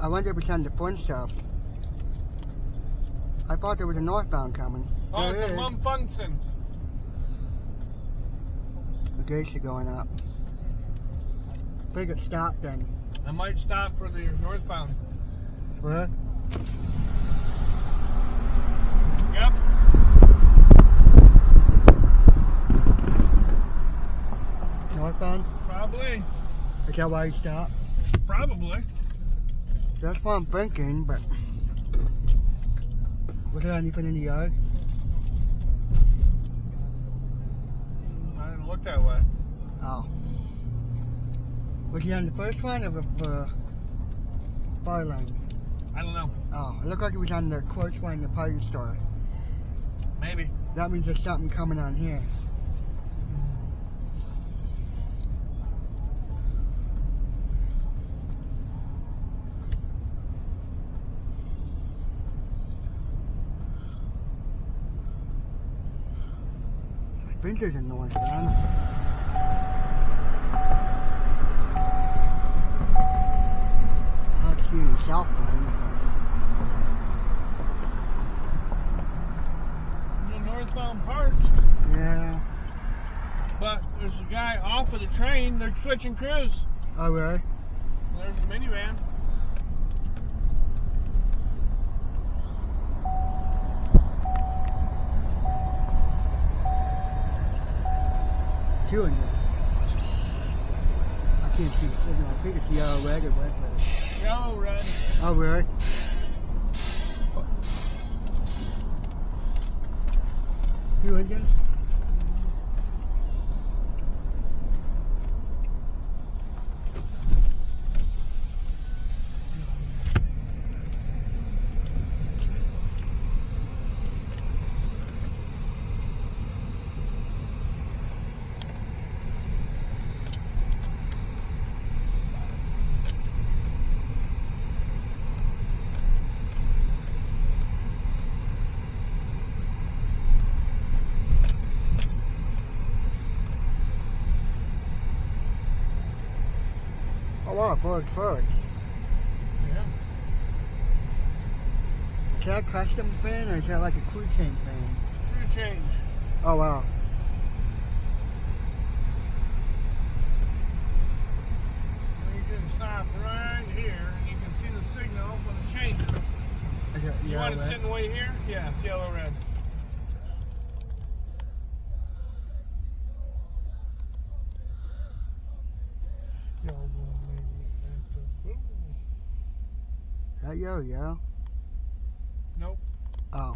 I wonder if it's on the front stuff. I thought there was a northbound coming. Oh, there it's a Mumfunction. The gates are going up. I think it stopped then. I might stop for the northbound. What? Yep. Northbound? Probably. Is that why you stopped? Probably. That's what I'm thinking, but was there anything in the yard? I didn't look that way. Oh. Was he on the first one or the bar line? I don't know. Oh, it looked like he was on the quartz one in the party store. Maybe. That means there's something coming on here. I think there's a northbound. I don't see any southbound. The northbound parked. Yeah. But there's a guy off of the train. They're switching crews. Oh, really? There's a minivan. Two in there. I can't see the signal. I think it's yellow, red, or red, red. Yellow, red. Oh, really? Two engines? Oh wow, forward. Yeah. Is that a custom fan or is that like a crew change fan? Crew change. Oh wow. You can stop right here and you can see the signal when it changes. You want to sit and wait here? Yeah, it's yellow, red. Is that yellow? Nope. Oh.